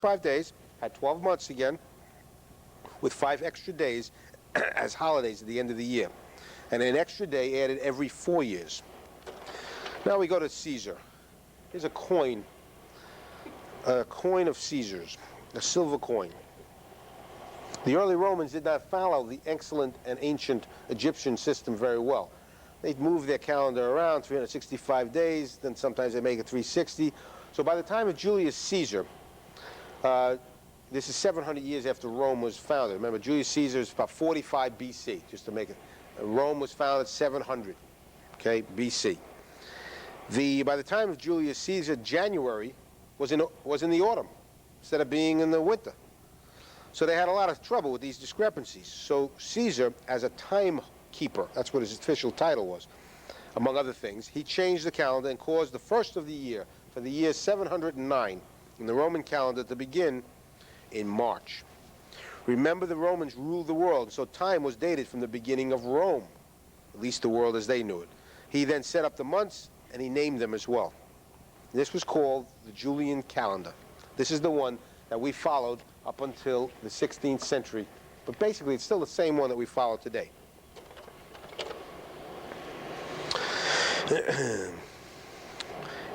5 days, had 12 months again, with 5 extra days as holidays at the end of the year. And an extra day added every 4 years. Now we go to Caesar. Here's a coin of Caesar's, a silver coin. The early Romans did not follow the excellent and ancient Egyptian system very well. They moved their calendar around 365 days, then sometimes they make it 360. So by the time of Julius Caesar, this is 700 years after Rome was founded. Remember, Julius Caesar is about 45 BC, just to make it. Rome was founded 700, okay, BC. By the time of Julius Caesar, January was in the autumn instead of being in the winter. So they had a lot of trouble with these discrepancies. So Caesar, as a timekeeper, that's what his official title was, among other things, he changed the calendar and caused the first of the year, for the year 709, in the Roman calendar to begin in March. Remember, the Romans ruled the world, so time was dated from the beginning of Rome, at least the world as they knew it. He then set up the months, and he named them as well. This was called the Julian calendar. This is the one that we followed up until the 16th century, but basically it's still the same one that we follow today.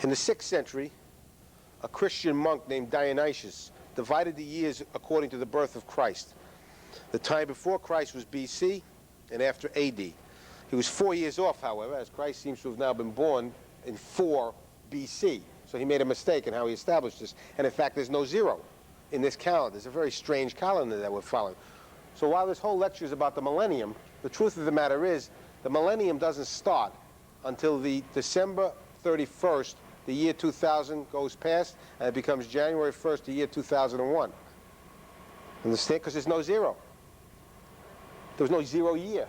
In the 6th century, a Christian monk named Dionysius divided the years according to the birth of Christ. The time before Christ was BC, and after AD. He was 4 years off, however, as Christ seems to have now been born in 4 BC. So he made a mistake in how he established this. And in fact, there's no 0 in this calendar. It's a very strange calendar that we're following. So while this whole lecture is about the millennium, the truth of the matter is the millennium doesn't start until the December 31st, the year 2000 goes past, and it becomes January 1st, the year 2001. Understand? Because there's no 0. There was no 0 year.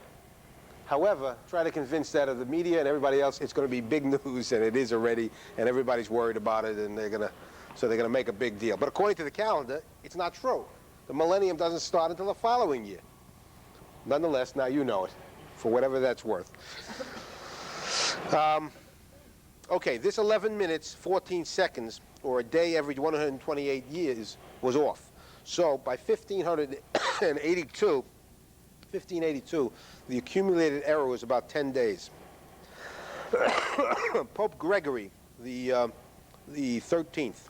However, try to convince that of the media and everybody else, it's going to be big news, and it is already, and everybody's worried about it, and they're going to make a big deal. But according to the calendar, it's not true. The millennium doesn't start until the following year. Nonetheless, now you know it, for whatever that's worth. Okay, this 11 minutes, 14 seconds, or a day every 128 years, was off. So by 1582, the accumulated error was about 10 days. Pope Gregory, the 13th,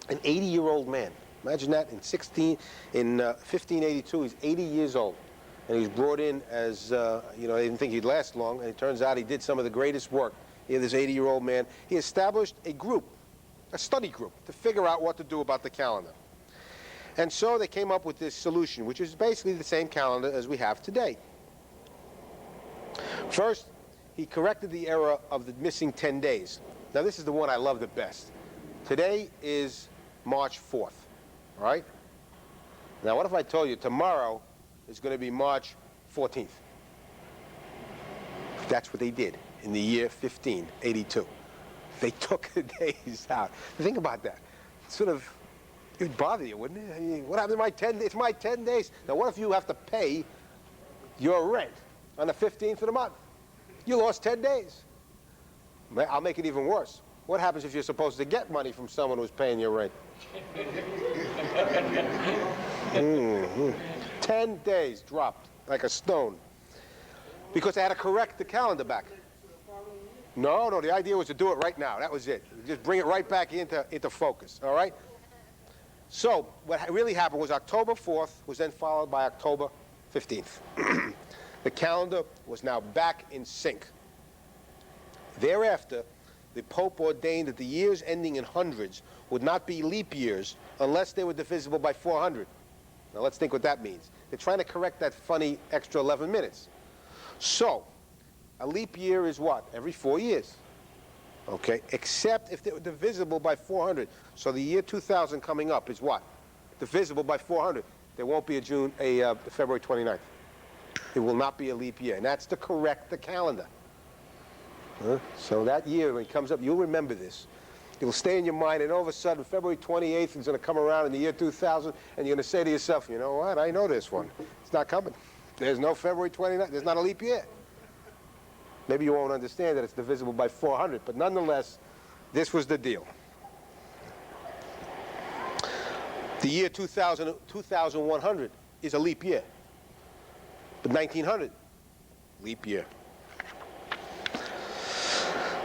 an 80-year-old man. Imagine that, in 1582, he's 80 years old. And he was brought in as, they didn't think he'd last long, and it turns out he did some of the greatest work. Here, this 80-year-old man, he established a group, a study group, to figure out what to do about the calendar. And so they came up with this solution, which is basically the same calendar as we have today. First, he corrected the error of the missing 10 days. Now, this is the one I love the best. Today is March 4th, all right? Now, what if I told you tomorrow is going to be March 14th? That's what they did in the year 1582. They took the days out. Think about that. Sort of, it would bother you, wouldn't it? I mean, what happened to my 10 days? It's my 10 days. Now, what if you have to pay your rent on the 15th of the month? You lost 10 days. I'll make it even worse. What happens if you're supposed to get money from someone who's paying your rent? 10 days dropped like a stone because they had to correct the calendar back. No, the idea was to do it right now. That was it. Just bring it right back into focus, all right? So what really happened was October 4th was then followed by October 15th. The calendar was now back in sync. Thereafter, the Pope ordained that the years ending in hundreds would not be leap years unless they were divisible by 400. Now let's think what that means. They're trying to correct that funny extra 11 minutes. So, a leap year is what? Every 4 years. Okay, except if they were divisible by 400. So the year 2000 coming up is what? Divisible by 400. There won't be a February 29th. It will not be a leap year, and that's to correct the calendar. So that year, when it comes up, you'll remember this. It'll stay in your mind, and all of a sudden, February 28th is going to come around in the year 2000, and you're going to say to yourself, you know what, I know this one. It's not coming. There's no February 29th. There's not a leap year. Maybe you won't understand that it's divisible by 400, but nonetheless, this was the deal. The year 2100 is a leap year. But 1900, leap year.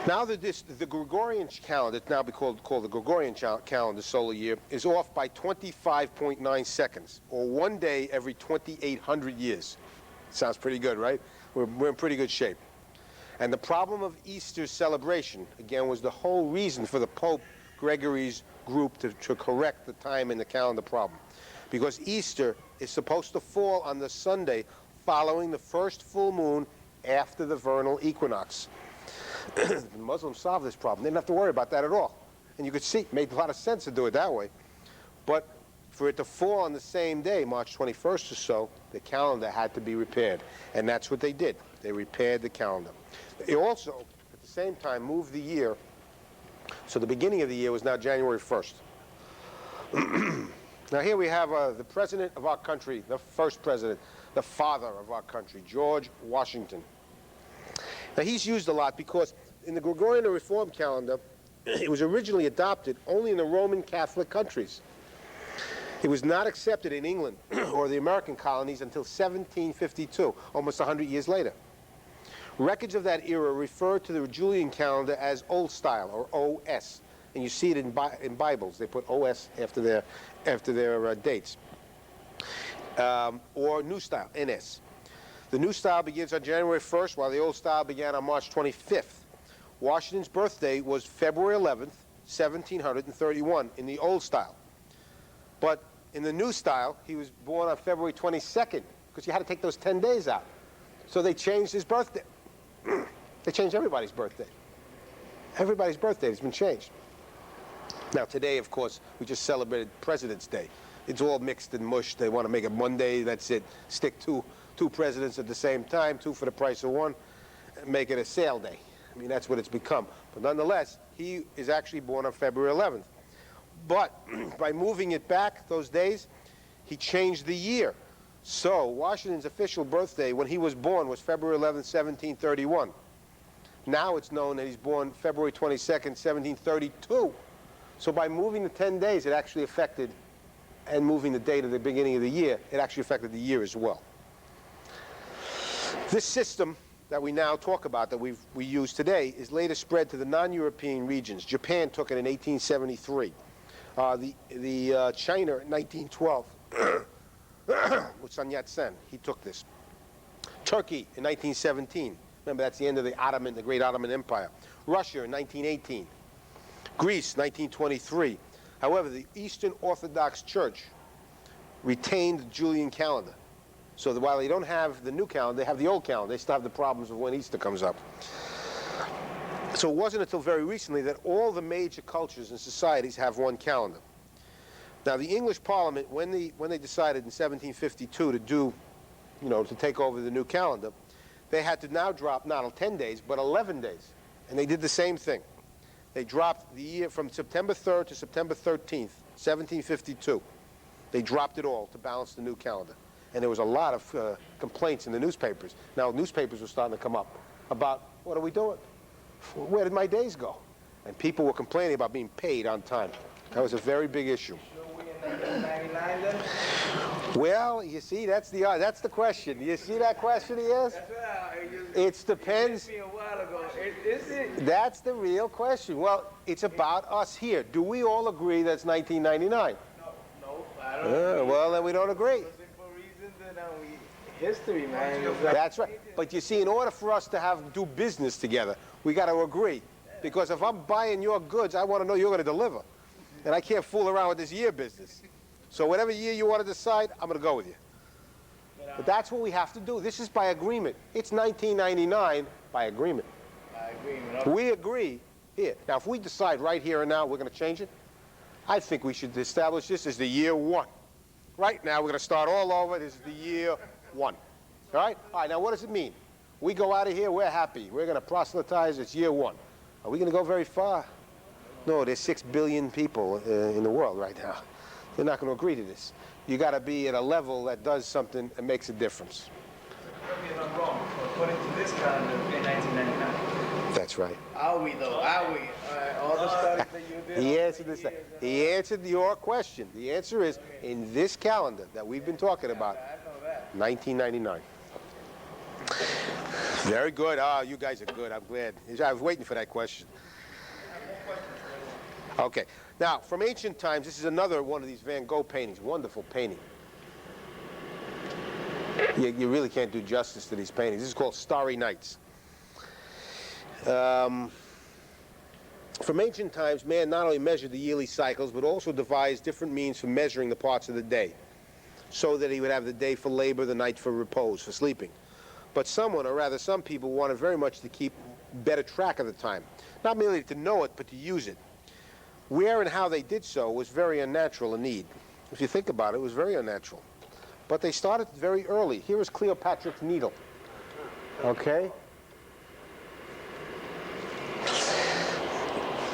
Now that the Gregorian calendar, it's now called the Gregorian calendar solar year, is off by 25.9 seconds, or 1 day every 2,800 years. Sounds pretty good, right? We're in pretty good shape. And the problem of Easter's celebration, again, was the whole reason for the Pope Gregory's group to correct the time in the calendar problem. Because Easter is supposed to fall on the Sunday following the first full moon after the vernal equinox. The Muslims solved this problem. They didn't have to worry about that at all. And you could see, it made a lot of sense to do it that way. But for it to fall on the same day, March 21st or so, the calendar had to be repaired. And that's what they did. They repaired the calendar. They also, at the same time, moved the year. So the beginning of the year was now January 1st. Now here we have the president of our country, the first president, the father of our country, George Washington. Now he's used a lot because in the Gregorian Reform calendar, it was originally adopted only in the Roman Catholic countries. It was not accepted in England or the American colonies until 1752, almost 100 years later. Records of that era refer to the Julian calendar as Old Style, or OS. And you see it in Bibles. They put OS after their dates. Or New Style, NS. The New Style begins on January 1st, while the Old Style began on March 25th. Washington's birthday was February 11th, 1731, in the Old Style. But in the New Style, he was born on February 22nd, because you had to take those 10 days out. So they changed his birthday. They changed everybody's birthday. Everybody's birthday has been changed. Now today, of course, we just celebrated President's Day. It's all mixed and mushed. They want to make it Monday, that's it. Stick two presidents at the same time, two for the price of one, and make it a sale day. I mean, that's what it's become. But nonetheless, he is actually born on February 11th. But by moving it back those days, he changed the year. So Washington's official birthday when he was born was February 11th, 1731. Now it's known that he's born February 22nd, 1732. So by moving the 10 days, it actually affected, and moving the date of the beginning of the year, it actually affected the year as well. This system that we now talk about, that we use today, is later spread to the non-European regions. Japan took it in 1873. China in 1912. With Sun Yat-sen, he took this. Turkey in 1917. Remember, that's the end of the great Ottoman Empire. Russia in 1918. Greece, 1923. However, the Eastern Orthodox Church retained the Julian calendar. So that while they don't have the new calendar, they have the old calendar. They still have the problems of when Easter comes up. So it wasn't until very recently that all the major cultures and societies have one calendar. Now, the English Parliament, when they decided in 1752 to to take over the new calendar, they had to now drop not 10 days, but 11 days. And they did the same thing. They dropped the year from September 3rd to September 13th, 1752. They dropped it all to balance the new calendar. And there was a lot of complaints in the newspapers. Now, newspapers were starting to come up about, what are we doing? Where did my days go? And people were complaining about being paid on time. That was a very big issue. Well, you see, that's the question. You see that question he asked? It depends. That's the real question. Well, it's about us here. Do we all agree that's 1999? No, I don't agree. Well, then we don't agree. History, man. That's right. But you see, in order for us to do business together, we got to agree. Because if I'm buying your goods, I want to know you're going to deliver. And I can't fool around with this year business. So whatever year you want to decide, I'm going to go with you. But that's what we have to do. This is by agreement. It's 1999 by agreement. By agreement. Okay. We agree here. Now, if we decide right here and now we're going to change it, I think we should establish this as the year 1. Right now, we're going to start all over. This is the year 1. All right? All right, now what does it mean? We go out of here, we're happy. We're going to proselytize, it's year 1. Are we going to go very far? No, there's 6 billion people in the world right now. They're not going to agree to this. You got to be at a level that does something and makes a difference. Correct me if I'm wrong, according to this calendar in 1999. That's right. Are we though? Are we? All the studies that you did. He over answered the this. years, He answered your question. The answer is in this calendar that we've been talking about, I know that. 1999. Very good. Ah, you guys are good. I'm glad. I was waiting for that question. Okay. Now, from ancient times, this is another one of these Van Gogh paintings. Wonderful painting. You really can't do justice to these paintings. This is called Starry Nights. From ancient times, man not only measured the yearly cycles, but also devised different means for measuring the parts of the day, so that he would have the day for labor, the night for repose, for sleeping. But someone, or rather some people, wanted very much to keep better track of the time. Not merely to know it, but to use it. Where and how they did so was very unnatural indeed. If you think about it, it was very unnatural. But they started very early. Here is Cleopatra's Needle. Okay?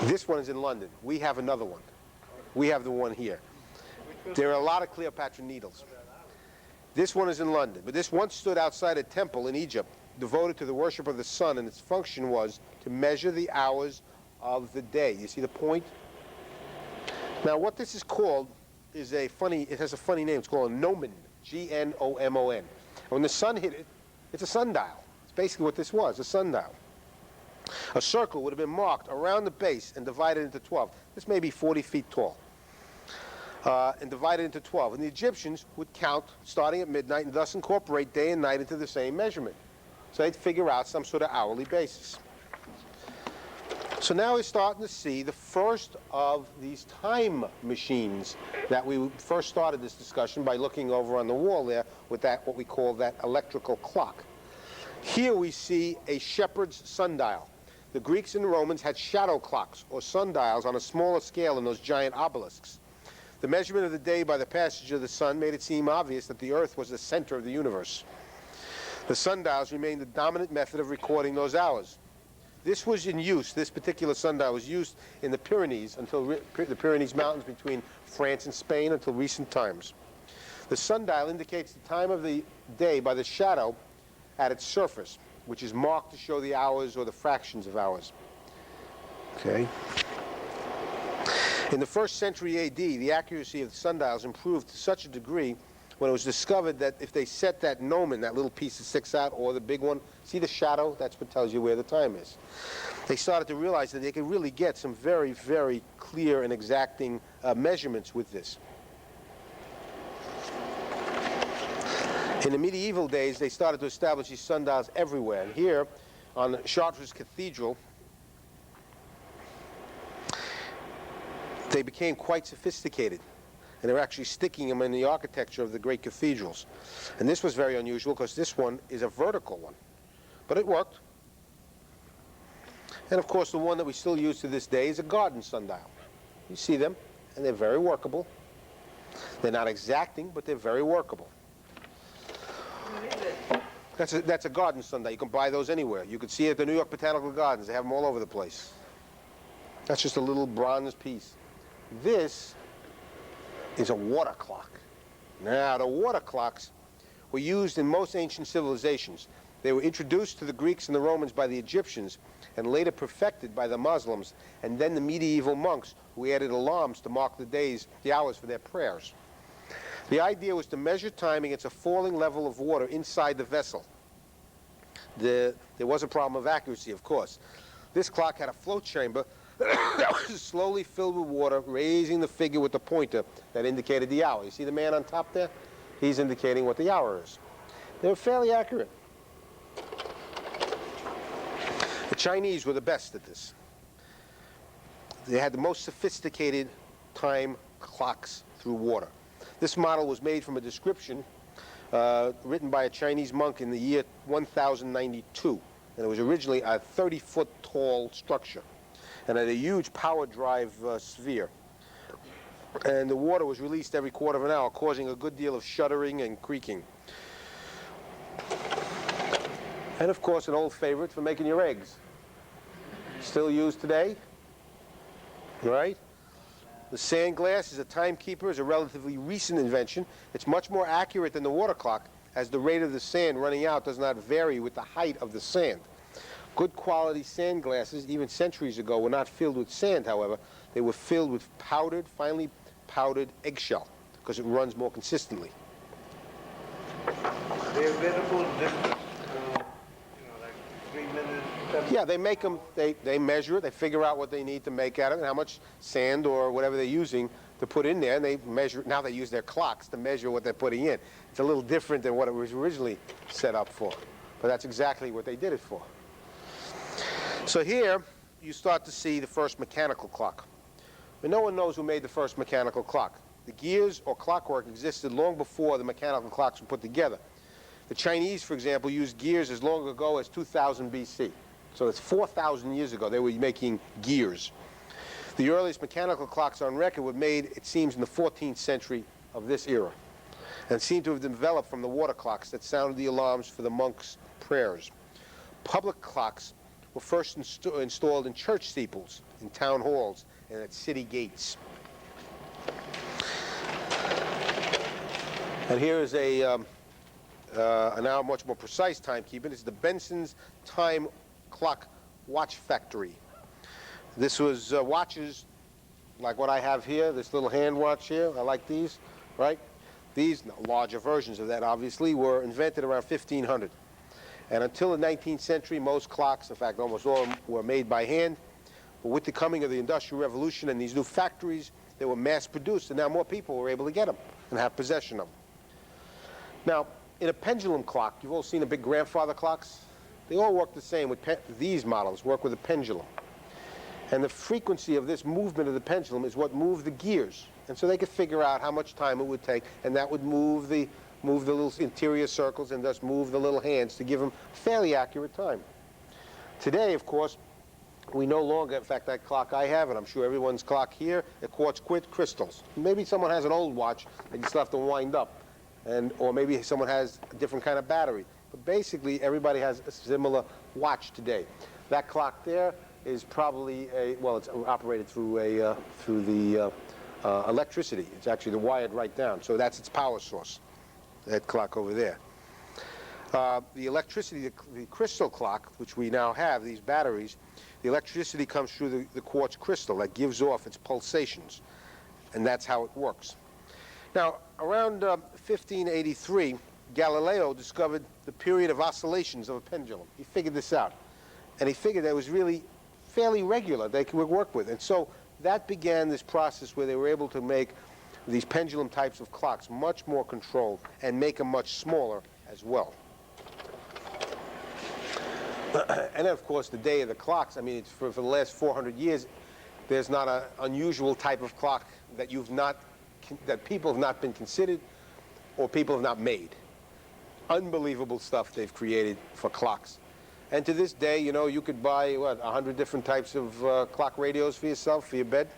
This one is in London. We have another one. We have the one here. There are a lot of Cleopatra needles. This one is in London, but this once stood outside a temple in Egypt devoted to the worship of the sun, and its function was to measure the hours of the day. You see the point? Now, what this is called is it has a funny name. It's called a gnomon, G-N-O-M-O-N. And when the sun hit it, it's a sundial. It's basically what this was, a sundial. A circle would have been marked around the base and divided into 12. This may be 40 feet tall. And divided into 12. And the Egyptians would count starting at midnight and thus incorporate day and night into the same measurement. So they'd figure out some sort of hourly basis. So now we're starting to see the first of these time machines that we first started this discussion by looking over on the wall there with that, what we call that electrical clock. Here we see a shepherd's sundial. The Greeks and the Romans had shadow clocks or sundials on a smaller scale than those giant obelisks. The measurement of the day by the passage of the sun made it seem obvious that the Earth was the center of the universe. The sundials remained the dominant method of recording those hours. This was in use, this particular sundial was used in the Pyrenees until the Pyrenees Mountains between France and Spain until recent times. The sundial indicates the time of the day by the shadow at its surface, which is marked to show the hours or the fractions of hours. Okay. In the 1st century AD, the accuracy of the sundials improved to such a degree when it was discovered that if they set that gnomon, that little piece that sticks out, or the big one, see the shadow? That's what tells you where the time is. They started to realize that they could really get some very, very clear and exacting measurements with this. In the medieval days, they started to establish these sundials everywhere. And here, on Chartres Cathedral, they became quite sophisticated. And they're actually sticking them in the architecture of the great cathedrals. And this was very unusual because this one is a vertical one. But it worked. And of course, the one that we still use to this day is a garden sundial. You see them, and they're very workable. They're not exacting, but they're very workable. That's a garden sundial. You can buy those anywhere. You can see it at the New York Botanical Gardens. They have them all over the place. That's just a little bronze piece. This is a water clock. Now, the water clocks were used in most ancient civilizations. They were introduced to the Greeks and the Romans by the Egyptians and later perfected by the Muslims and then the medieval monks who added alarms to mark the hours for their prayers. The idea was to measure time against a falling level of water inside the vessel. There was a problem of accuracy, of course. This clock had a float chamber that was slowly filled with water, raising the figure with the pointer that indicated the hour. You see the man on top there? He's indicating what the hour is. They were fairly accurate. The Chinese were the best at this. They had the most sophisticated time clocks through water. This model was made from a description written by a Chinese monk in the year 1092. And it was originally a 30-foot tall structure and had a huge power drive sphere. And the water was released every quarter of an hour, causing a good deal of shuddering and creaking. And of course, an old favorite for making your eggs. Still used today, right? The sand glass is a timekeeper, is a relatively recent invention. It's much more accurate than the water clock, as the rate of the sand running out does not vary with the height of the sand. Good quality sand glasses, even centuries ago, were not filled with sand, however. They were filled with powdered, finely powdered eggshell, because it runs more consistently. They're available distance, like 3 minutes. Yeah, they make them, they measure it, they figure out what they need to make out of it, and how much sand or whatever they're using to put in there, and they measure, now they use their clocks to measure what they're putting in. It's a little different than what it was originally set up for, but that's exactly what they did it for. So here, you start to see the first mechanical clock. But no one knows who made the first mechanical clock. The gears or clockwork existed long before the mechanical clocks were put together. The Chinese, for example, used gears as long ago as 2000 BC. So it's 4,000 years ago they were making gears. The earliest mechanical clocks on record were made, it seems, in the 14th century of this era, and seem to have developed from the water clocks that sounded the alarms for the monks' prayers. Public clocks were first installed in church steeples, in town halls, and at city gates. And here is a now much more precise timekeeping. It's the Benson's Time Clock Watch Factory. This was watches like what I have here, this little hand watch here. I like these, right? These, larger versions of that, obviously, were invented around 1500. And until the 19th century, most clocks, in fact, almost all of them, were made by hand. But with the coming of the Industrial Revolution and these new factories, they were mass-produced, and now more people were able to get them and have possession of them. Now, in a pendulum clock, you've all seen the big grandfather clocks? They all work the same. With these models work with a pendulum. And the frequency of this movement of the pendulum is what moved the gears. And so they could figure out how much time it would take, and that would move the little interior circles and thus move the little hands to give them fairly accurate time. Today, of course, we no longer, in fact, that clock I have, and I'm sure everyone's clock here, are quartz crystals. Maybe someone has an old watch that you still have to wind up, or maybe someone has a different kind of battery. But basically, everybody has a similar watch today. That clock there is probably it's operated through the electricity. It's actually wired right down, so that's its power source, that clock over there. The electricity, the crystal clock, which we now have, these batteries, the electricity comes through the quartz crystal that gives off its pulsations, and that's how it works. Now, around 1583, Galileo discovered the period of oscillations of a pendulum. He figured this out, and he figured that it was really fairly regular they could work with, and so that began this process where they were able to make these pendulum types of clocks much more controlled and make them much smaller as well. And then, of course, the day of the clocks, I mean, it's for the last 400 years, there's not an unusual type of clock that that people have not been considered or people have not made. Unbelievable stuff they've created for clocks. And to this day, you could buy, 100 different types of clock radios for yourself, for your bed,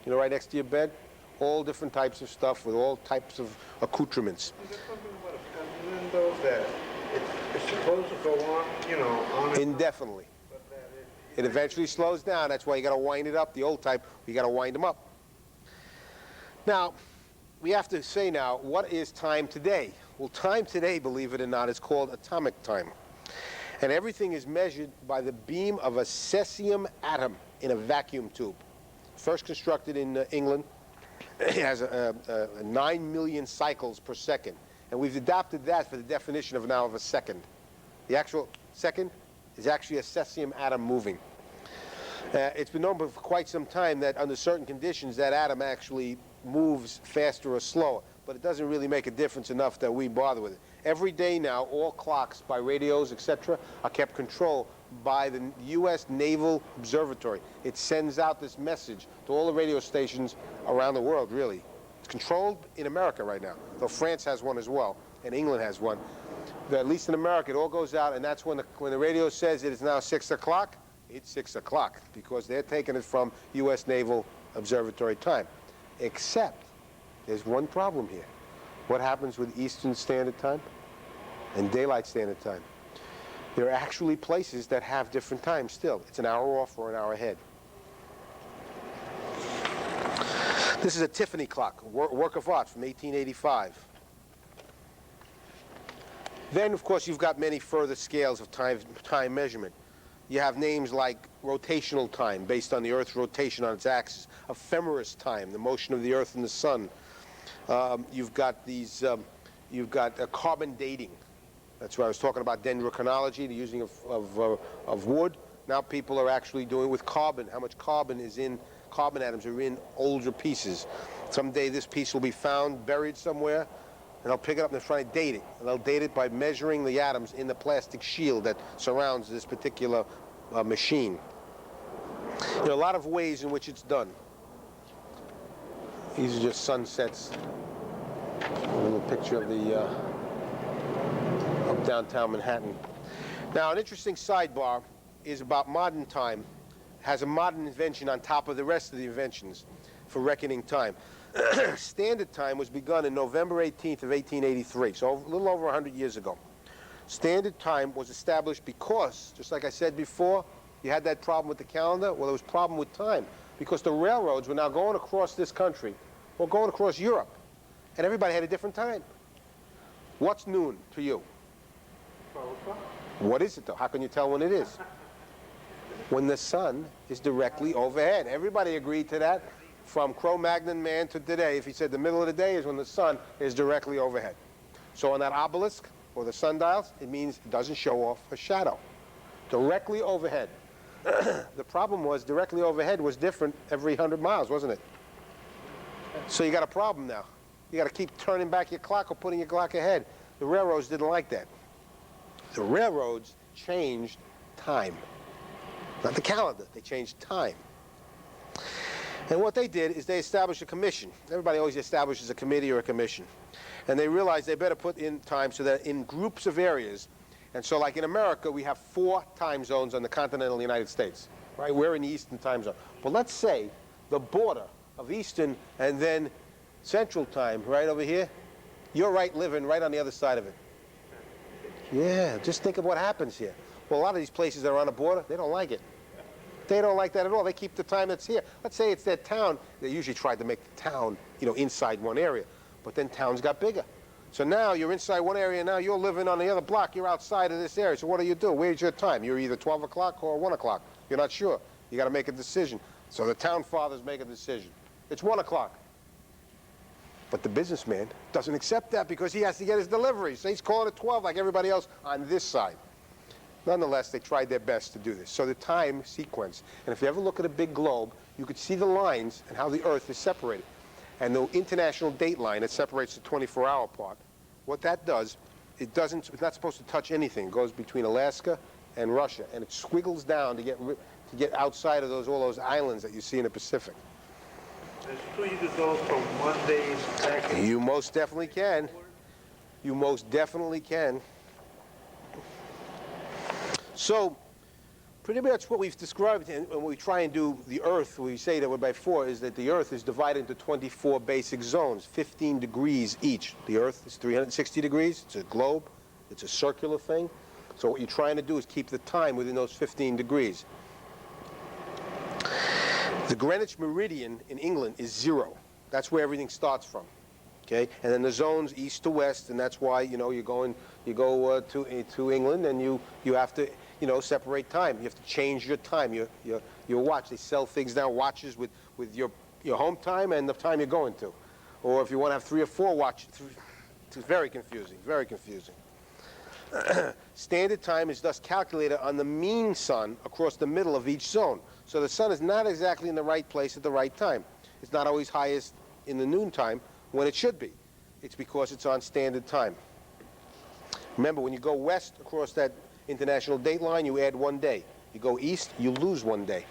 right next to your bed. All different types of stuff with all types of accoutrements. Is there something about a pendulum, though, that it's supposed to go on, on indefinitely. It eventually slows down. That's why you got to wind it up. The old type, you got to wind them up. Now, we have to say now, what is time today? Well, time today, believe it or not, is called atomic time. And everything is measured by the beam of a cesium atom in a vacuum tube. First constructed in England. It has 9 million cycles per second. And we've adopted that for the definition of now of a second. The actual second is actually a cesium atom moving. It's been known for quite some time that under certain conditions that atom actually moves faster or slower. But it doesn't really make a difference enough that we bother with it. Every day now, all clocks by radios, etc., are kept controlled by the U.S. Naval Observatory. It sends out this message to all the radio stations around the world, really. It's controlled in America right now, though France has one as well, and England has one. But at least in America, it all goes out, and that's when the radio says it is now 6 o'clock, it's 6 o'clock, because they're taking it from U.S. Naval Observatory time. Except, there's one problem here. What happens with Eastern Standard Time and Daylight Standard Time? There are actually places that have different times still. It's an hour off or an hour ahead. This is a Tiffany clock, work of art from 1885. Then, of course, you've got many further scales of time measurement. You have names like rotational time, based on the Earth's rotation on its axis. Ephemeris time, the motion of the Earth and the Sun. You've got carbon dating. That's why I was talking about dendrochronology, the using of wood. Now people are actually doing with carbon, how much carbon atoms are in older pieces. Someday this piece will be found, buried somewhere, and they'll pick it up and they'll try to date it. And they'll date it by measuring the atoms in the plastic shield that surrounds this particular machine. There are a lot of ways in which it's done. These are just sunsets. A little picture of downtown Manhattan. Now, an interesting sidebar is about modern time. Has a modern invention on top of the rest of the inventions for reckoning time. Standard time was begun in November 18th of 1883, so a little over 100 years ago. Standard time was established because, just like I said before, you had that problem with the calendar. Well, there was a problem with time because the railroads were now going across this country or going across Europe, and everybody had a different time. What's noon to you? 12 o'clock. What is it, though? How can you tell when it is? When the sun is directly overhead. Everybody agreed to that. From Cro-Magnon man to today, if he said the middle of the day is when the sun is directly overhead. So on that obelisk, or the sundials, it means it doesn't show off a shadow. Directly overhead. The problem was directly overhead was different every 100 miles, wasn't it? So you got a problem now. You got to keep turning back your clock or putting your clock ahead. The railroads didn't like that. The railroads changed time. Not the calendar, they changed time. And what they did is they established a commission. Everybody always establishes a committee or a commission. And they realized they better put in time so that in groups of areas, and so like in America, we have 4 time zones on the continental United States, right? We're in the Eastern time zone. But let's say the border of Eastern and then Central time, right over here, you're living right on the other side of it. Yeah, just think of what happens here. Well, a lot of these places that are on the border, they don't like it. They don't like that at all. They keep the time that's here. Let's say it's their town. They usually tried to make the town, inside one area. But then towns got bigger. So now you're inside one area, now you're living on the other block. You're outside of this area. So what do? Where's your time? You're either 12 o'clock or 1 o'clock. You're not sure. You got to make a decision. So the town fathers make a decision. It's 1 o'clock. But the businessman doesn't accept that because he has to get his delivery. So he's calling it 12 like everybody else on this side. Nonetheless, they tried their best to do this. So the time sequence, and if you ever look at a big globe, you could see the lines and how the Earth is separated. And the international date line that separates the 24-hour part, what that does, it's not supposed to touch anything. It goes between Alaska and Russia, and it squiggles down to get outside of all those islands that you see in the Pacific. So you could go from Mondays back. You most definitely can. You most definitely can. So, pretty much what we've described, and when we try and do the Earth, we say that we're by 4, is that the Earth is divided into 24 basic zones, 15 degrees each. The Earth is 360 degrees. It's a globe. It's a circular thing. So what you're trying to do is keep the time within those 15 degrees. The Greenwich Meridian in England is 0. That's where everything starts from. Okay, and then the zones east to west, and that's why you go to England, and you have to separate time. You have to change your time, your watch. They sell things now, watches with your home time and the time you're going to, or if you want to have 3 or 4 watches. It's very confusing, very confusing. Standard time is thus calculated on the mean sun across the middle of each zone. So the sun is not exactly in the right place at the right time. It's not always highest in the noontime when it should be. It's because it's on standard time. Remember, when you go west across that international date line, you add 1 day. You go east, you lose 1 day.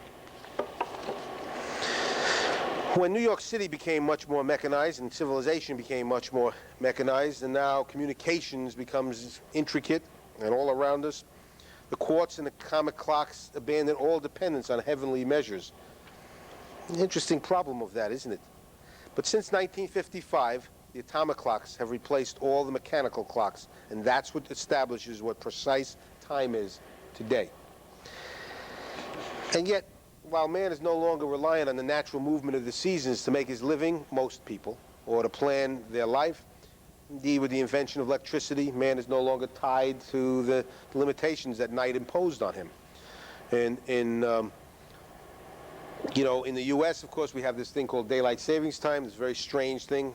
When New York City became much more mechanized and civilization became much more mechanized, and now communications becomes intricate and all around us, the quartz and the atomic clocks abandon all dependence on heavenly measures. An interesting problem of that, isn't it? But since 1955, the atomic clocks have replaced all the mechanical clocks, and that's what establishes what precise time is today. And yet, while man is no longer reliant on the natural movement of the seasons to make his living, most people, or to plan their life, indeed with the invention of electricity, man is no longer tied to the limitations that night imposed on him. And you know, in the U.S., of course, we have this thing called daylight savings time. It's a very strange thing,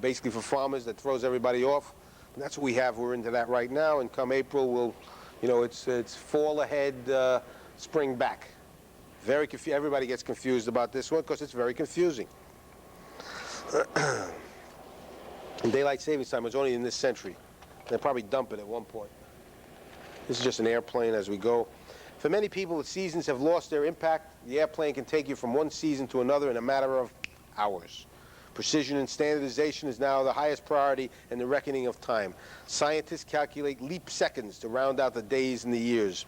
basically for farmers, that throws everybody off. And that's what we have. We're into that right now. And come April, we'll, you know, it's fall ahead, spring back. Very everybody gets confused about this one because it's very confusing. And daylight savings time was only in this century. They'll probably dump it at one point. This is just an airplane as we go. For many people, the seasons have lost their impact. The airplane can take you from one season to another in a matter of hours. Precision and standardization is now the highest priority in the reckoning of time. Scientists calculate leap seconds to round out the days and the years.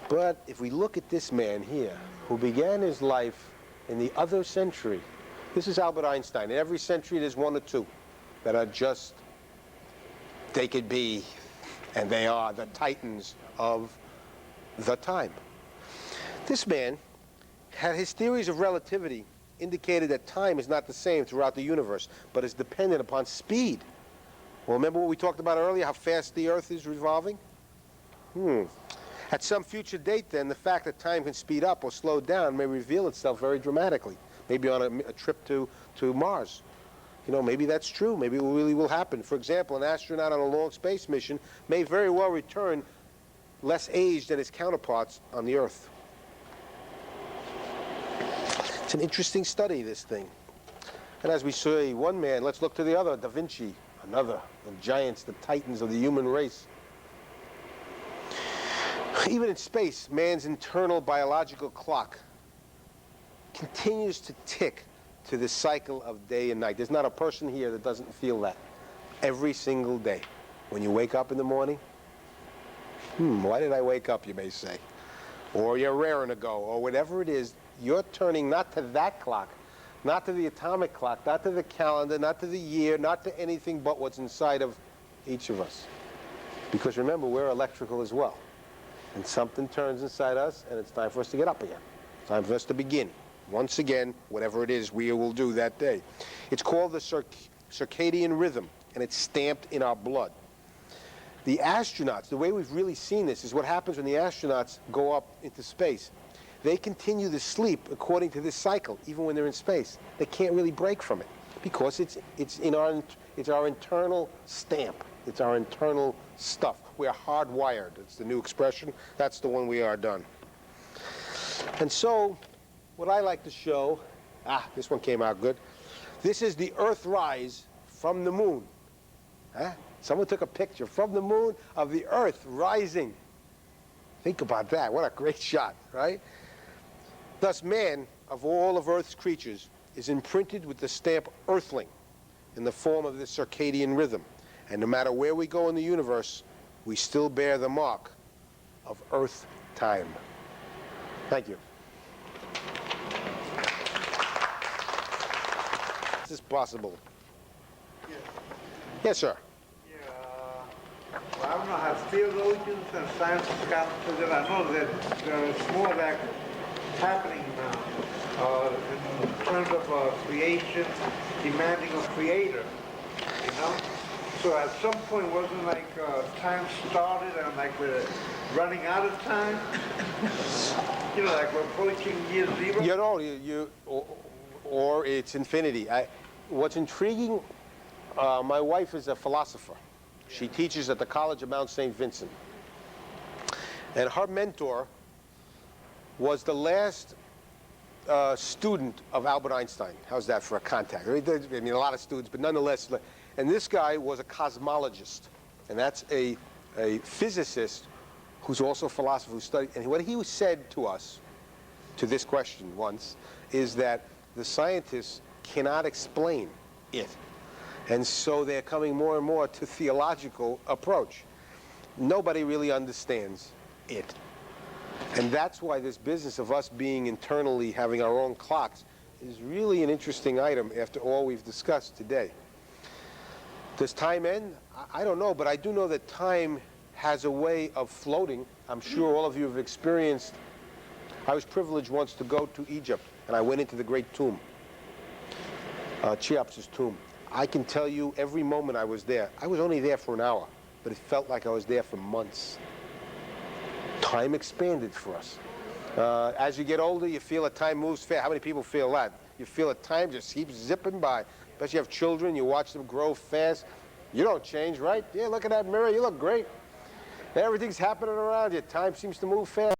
But if we look at this man here, who began his life in the other century, this is Albert Einstein. In every century, there's one or two that are just, they could be, and they are, the titans of the time. This man had his theories of relativity indicated that time is not the same throughout the universe, but is dependent upon speed. Well, remember what we talked about earlier, how fast the Earth is revolving? At some future date, then, the fact that time can speed up or slow down may reveal itself very dramatically. Maybe on a trip to Mars. You know, maybe that's true. Maybe it really will happen. For example, an astronaut on a long space mission may very well return less aged than his counterparts on the Earth. It's an interesting study, this thing. And as we say, one man, let's look to the other, Da Vinci, another, the giants, the titans of the human race. Even in space, man's internal biological clock continues to tick to the cycle of day and night. There's not a person here that doesn't feel that every single day. When you wake up in the morning, why did I wake up, you may say? Or you're raring to go, or whatever it is, you're turning not to that clock, not to the atomic clock, not to the calendar, not to the year, not to anything but what's inside of each of us. Because remember, we're electrical as well. And something turns inside us, and it's time for us to get up again. It's time for us to begin. Once again, whatever it is we will do that day. It's called the circadian rhythm, and it's stamped in our blood. The astronauts, the way we've really seen this is what happens when the astronauts go up into space. They continue to sleep according to this cycle, even when they're in space. They can't really break from it because it's our internal stamp. It's our internal stuff. We are hardwired. It's the new expression. That's the one we are done. And so, what I like to show, this one came out good. This is the Earthrise from the moon. Someone took a picture from the moon of the Earth rising. Think about that. What a great shot, right? Thus, man, of all of Earth's creatures, is imprinted with the stamp Earthling in the form of the circadian rhythm. And no matter where we go in the universe, we still bear the mark of Earth time. Thank you. Is this possible? Yes. Yes, sir. Well, I don't know how theologians and science scholars that I know that there's more that happening now in terms of creation, demanding a creator, you know? So at some point, wasn't like time started and like we're running out of time? You know, like we're approaching year zero? You know, or it's infinity. What's intriguing, my wife is a philosopher. She teaches at the College of Mount St. Vincent. And her mentor was the last student of Albert Einstein. How's that for a contact? I mean, a lot of students, but nonetheless. And this guy was a cosmologist. And that's a physicist who's also a philosopher who studied. And what he said to us, to this question once, is that the scientists cannot explain it. And so they're coming more and more to theological approach. Nobody really understands it. And that's why this business of us being internally having our own clocks is really an interesting item after all we've discussed today. Does time end? I don't know, but I do know that time has a way of floating. I'm sure all of you have experienced. I was privileged once to go to Egypt, and I went into the great tomb, Cheops's tomb. I can tell you every moment I was there. I was only there for an hour, but it felt like I was there for months. Time expanded for us. As you get older, you feel that time moves fast. How many people feel that? You feel that time just keeps zipping by. Especially you have children, you watch them grow fast. You don't change, right? Yeah, look at that mirror, you look great. Everything's happening around you. Time seems to move fast.